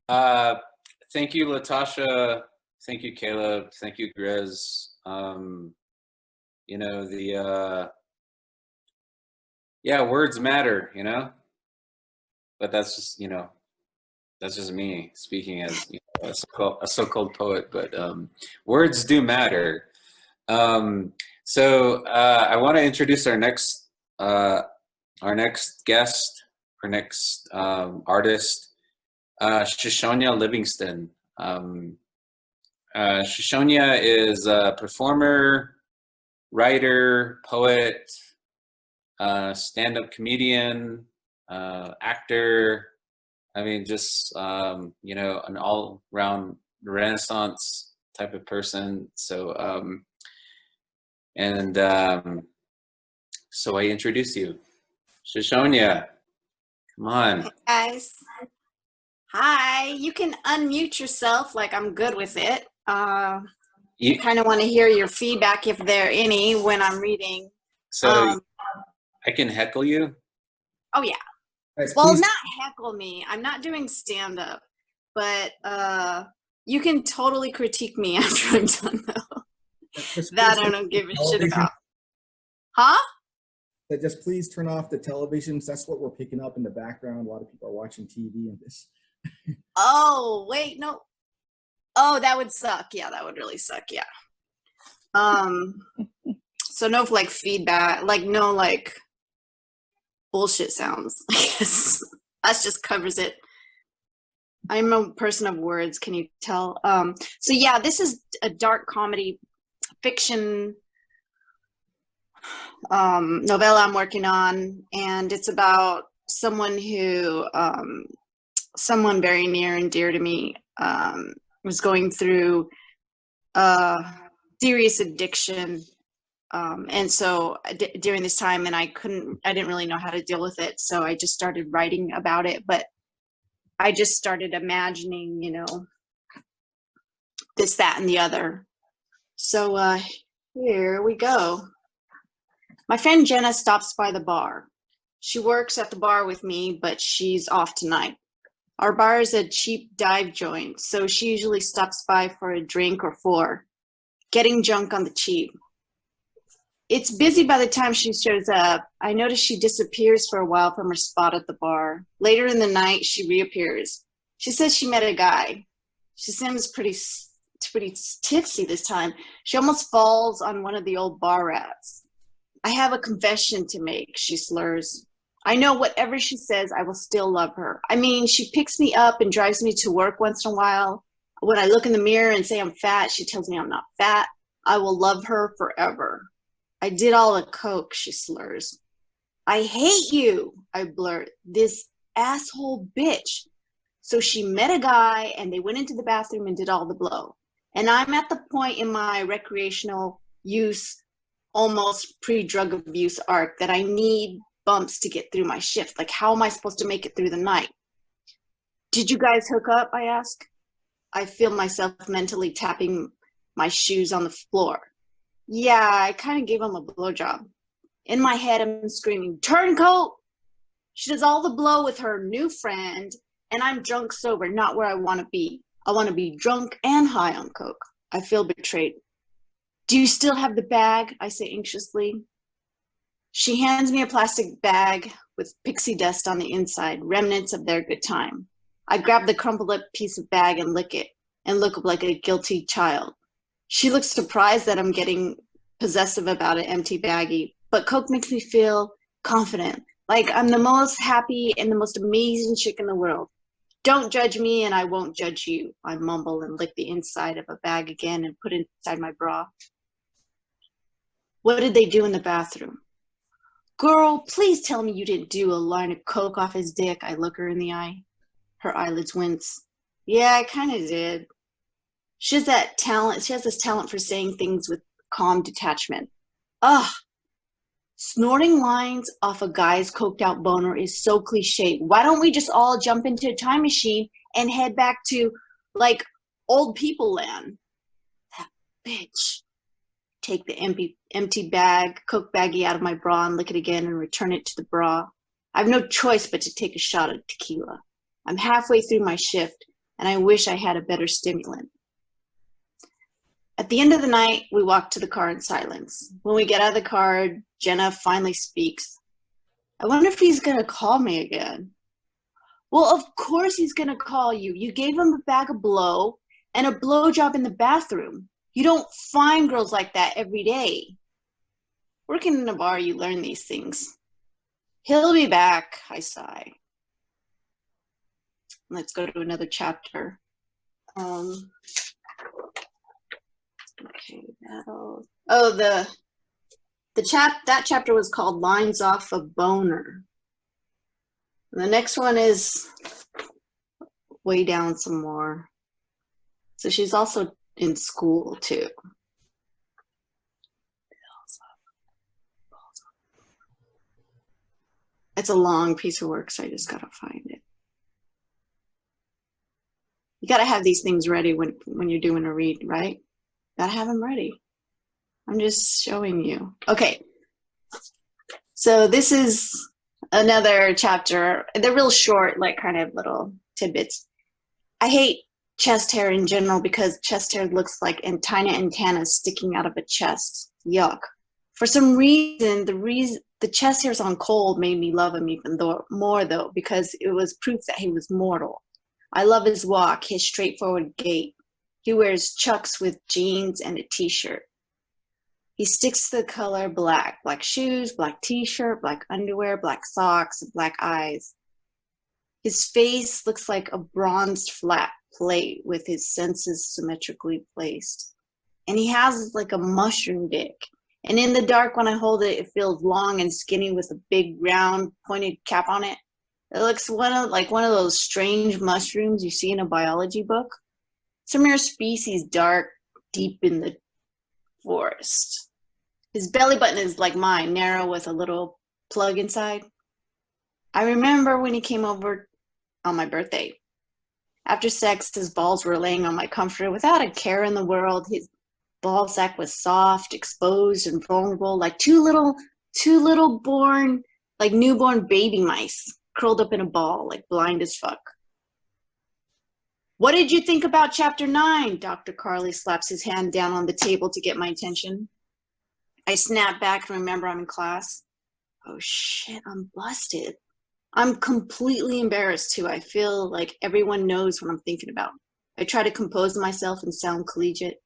Uh, Thank you, Latasha. Thank you, Caleb. Thank you, Grizz. You know, yeah, words matter, but that's just, that's just me speaking as a so-called poet, but words do matter. Um, I want to introduce our next guest, our next artist, Shishonia Livingston. Shishonia is a performer, writer, poet, stand-up comedian, actor. I mean, just an all-round Renaissance type of person. And so I introduce you, Shishonia. Come on. Guys, hi. You can unmute yourself, like I'm good with it. You, Kind of want to hear your feedback if there any when I'm reading. so I can heckle you? Oh yeah. Guys, Well, please, not heckle me. I'm not doing stand-up, but you can totally critique me after I'm done though. That I don't give a shit about. Huh? just please turn off the televisions. That's what we're picking up in the background. A lot of people are watching TV and this. Oh, wait, no. Oh, that would suck. Yeah, that would really suck. Yeah. So no like feedback, like no like bullshit sounds, I guess. That just covers it. I'm a person of words, can you tell? So yeah, this is a dark comedy fiction novella I'm working on, and it's about someone who someone very near and dear to me was going through serious addiction, and so during this time, and I didn't really know how to deal with it, so I just started writing about it. But I just started imagining, this, that, and the other. So here we go. My friend Jenna stops by the bar. She works at the bar with me, but she's off tonight. Our bar is a cheap dive joint, so she usually stops by for a drink or four, getting drunk on the cheap. It's busy by the time she shows up. I notice she disappears for a while from her spot at the bar. Later in the night, she reappears. She says she met a guy. She seems pretty tipsy this time. She almost falls on one of the old bar rats. I have a confession to make, she slurs. I know whatever she says, I will still love her. I mean, she picks me up and drives me to work once in a while. When I look in the mirror and say I'm fat, she tells me I'm not fat. I will love her forever. I did all the coke, she slurs. I hate you, I blurt. This asshole bitch. So she met a guy and they went into the bathroom and did all the blow. And I'm at the point in my recreational use, almost pre-drug abuse arc that I need bumps to get through my shift. Like, how am I supposed to make it through the night? Did you guys hook up, I ask? I feel myself mentally tapping my shoes on the floor. Yeah, I kind of gave him a blowjob. In my head, I'm screaming, turncoat! She does all the blow with her new friend, and I'm drunk sober, not where I want to be. I want to be drunk and high on coke. I feel betrayed. Do you still have the bag? I say anxiously. She hands me a plastic bag with pixie dust on the inside, remnants of their good time. I grab the crumpled up piece of bag and lick it, and look like a guilty child. She looks surprised that I'm getting possessive about an empty baggie, but coke makes me feel confident, like I'm the most happy and the most amazing chick in the world. Don't judge me and I won't judge you, I mumble and lick the inside of a bag again and put it inside my bra. What did they do in the bathroom? Girl, please tell me you didn't do a line of coke off his dick. I look her in the eye. Her eyelids wince. Yeah, I kind of did. She has that talent. She has this talent for saying things with calm detachment. Ugh. Snorting lines off a guy's coked out boner is so cliche. Why don't we just all jump into a time machine and head back to, like, old people land? That bitch. Take the empty bag, coke baggie out of my bra and lick it again and return it to the bra. I have no choice but to take a shot of tequila. I'm halfway through my shift. and I wish I had a better stimulant. At the end of the night, we walk to the car in silence. When we get out of the car, Jenna finally speaks. I wonder if he's gonna call me again. Well, of course he's gonna call you. You gave him a bag of blow and a blowjob in the bathroom. You don't find girls like that every day. Working in a bar, you learn these things. He'll be back, I sigh. Let's go to another chapter. Okay, that'll. Oh, that chapter was called "Lines Off a Boner." And the next one is way down some more. So she's also in school too. It's a long piece of work, so I just gotta find it. You gotta have these things ready when you're doing a read, right? Gotta have them ready. I'm just showing you. Okay. So this is another chapter. They're real short, like kind of little tidbits. I hate chest hair in general because chest hair looks like tiny antennas sticking out of a chest. Yuck. For some reason, the chest hairs on Cole made me love him even more though, because it was proof that he was mortal. I love his walk, his straightforward gait. He wears Chucks with jeans and a t-shirt. He sticks to the color black. Black shoes, black t-shirt, black underwear, black socks, black eyes. His face looks like a bronzed flat plate with his senses symmetrically placed. And he has like a mushroom dick. And in the dark when I hold it, it feels long and skinny with a big round pointed cap on it. It looks like one of those strange mushrooms you see in a biology book. Some rare species dark deep in the forest. His belly button is like mine, narrow with a little plug inside. I remember when he came over on my birthday. After sex, his balls were laying on my comforter without a care in the world. His ball sack was soft, exposed, and vulnerable, like two little newborn baby mice curled up in a ball, like blind as fuck. What did you think about chapter 9? Dr. Carley slaps his hand down on the table to get my attention. I snap back and remember I'm in class. Oh shit, I'm busted. I'm completely embarrassed too. I feel like everyone knows what I'm thinking about. I try to compose myself and sound collegiate.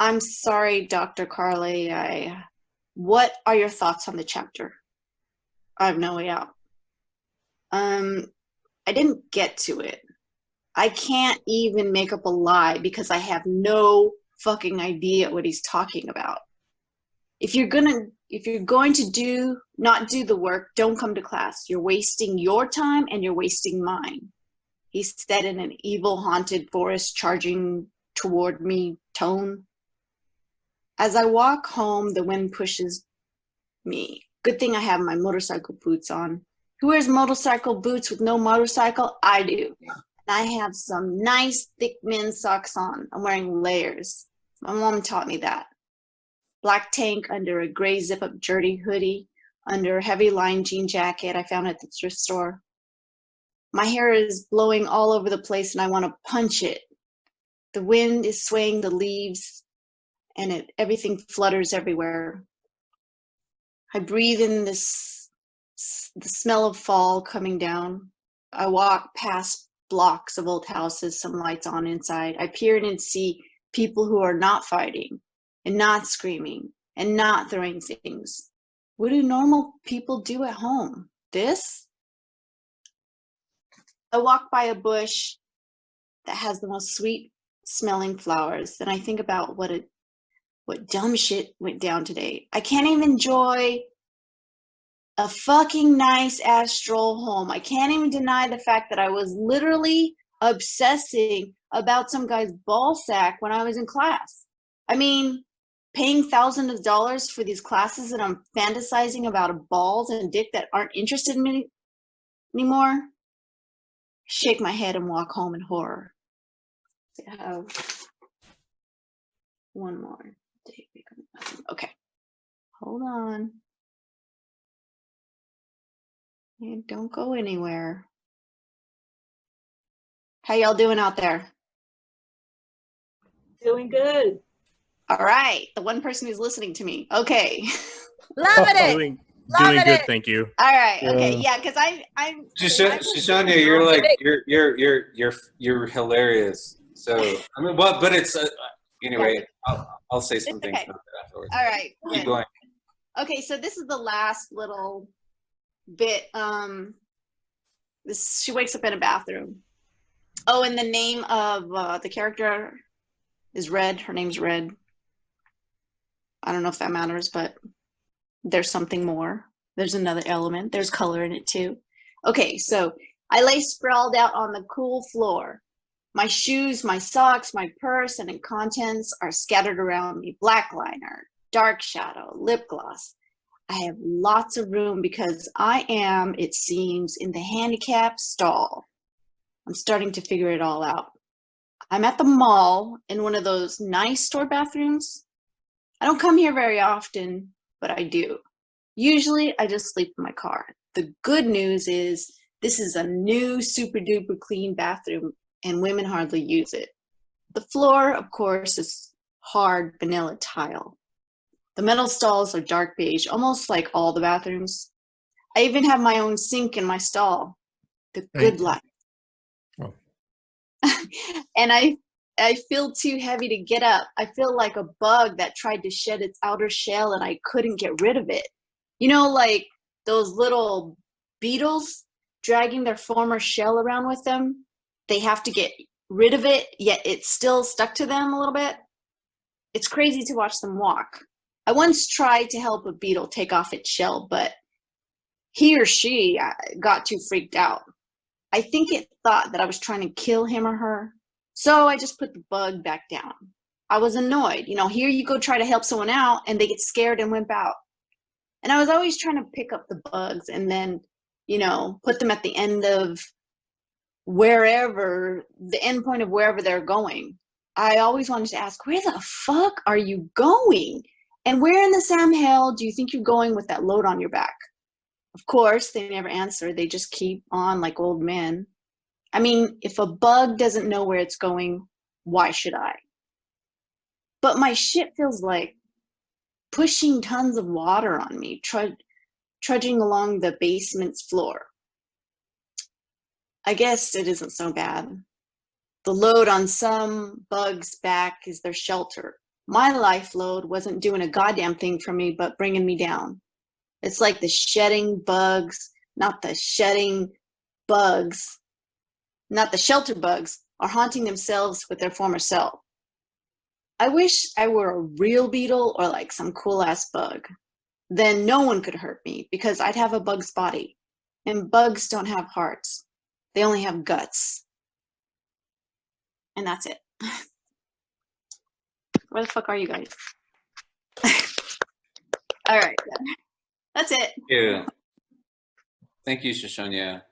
I'm sorry, Dr. Carley. What are your thoughts on the chapter? I have no way out. I didn't get to it. I can't even make up a lie because I have no fucking idea what he's talking about. If you're going to not do the work, don't come to class. You're wasting your time and you're wasting mine. He said in an evil haunted forest charging toward me tone. As I walk home, the wind pushes me. Good thing I have my motorcycle boots on. Who wears motorcycle boots with no motorcycle? I do. I have some nice thick men's socks on. I'm wearing layers. My mom taught me that. Black tank under a gray zip-up dirty hoodie, under a heavy lined jean jacket I found at the thrift store. My hair is blowing all over the place and I want to punch it. The wind is swaying the leaves and everything flutters everywhere. I breathe in the smell of fall coming down. I walk past blocks of old houses, some lights on inside. I peer in and see people who are not fighting and not screaming and not throwing things. What do normal people do at home? This? I walk by a bush that has the most sweet smelling flowers. Then I think about what dumb shit went down today. I can't even enjoy a fucking nice ass stroll home. I can't even deny the fact that I was literally obsessing about some guy's ball sack when I was in class. I mean, paying thousands of dollars for these classes and I'm fantasizing about balls and dick that aren't interested in me anymore. Shake my head and walk home in horror. I have one more. Okay, hold on. Don't go anywhere. How y'all doing out there? Doing good. All right. The one person who's listening to me. Okay. Loving it. Doing Loving good, it. thank you. All right. Yeah. Okay. Yeah, because I'm Shishonia, you're like you're hilarious. So I mean, but it's anyway. I'll say something okay. about that afterwards. all right. Keep Good. going. Okay, so this is the last little bit. She wakes up in a bathroom. Oh, and the name of the character is Red. Her name's Red. I don't know if that matters, but there's something more. There's another element. There's color in it too. Okay, so I lay sprawled out on the cool floor. My shoes, my socks, my purse, and contents are scattered around me. Black liner, dark shadow, lip gloss. I have lots of room because I am, it seems, in the handicap stall. I'm starting to figure it all out. I'm at the mall in one of those nice store bathrooms. I don't come here very often, but I do. Usually I just sleep in my car. The good news is this is a new super duper clean bathroom and women hardly use it. The floor, of course, is hard vanilla tile. The metal stalls are dark beige, almost like all the bathrooms. I even have my own sink in my stall. The good life. Oh. And I feel too heavy to get up. I feel like a bug that tried to shed its outer shell and I couldn't get rid of it. You know, like those little beetles dragging their former shell around with them. They have to get rid of it, yet it's still stuck to them a little bit. It's crazy to watch them walk. I once tried to help a beetle take off its shell, but he or she got too freaked out. I think it thought that I was trying to kill him or her. So I just put the bug back down. I was annoyed. You know, here you go try to help someone out and they get scared and wimp out. And I was always trying to pick up the bugs and then, you know, put them at the end of wherever, the end point of wherever they're going. I always wanted to ask, where the fuck are you going? And where in the Sam hell do you think you're going with that load on your back? Of course, they never answer. They just keep on like old men. I mean, if a bug doesn't know where it's going, why should I? But my shit feels like pushing tons of water on me, trudging along the basement's floor. I guess it isn't so bad. The load on some bugs' back is their shelter. My life load wasn't doing a goddamn thing for me, but bringing me down. It's like the shedding bugs, not the shedding bugs, not the shelter bugs, are haunting themselves with their former self. I wish I were a real beetle or like some cool ass bug. Then no one could hurt me because I'd have a bug's body. And bugs don't have hearts. They only have guts. And that's it. Where the fuck are you guys? All right. That's it. Yeah. Thank you, Shishonia.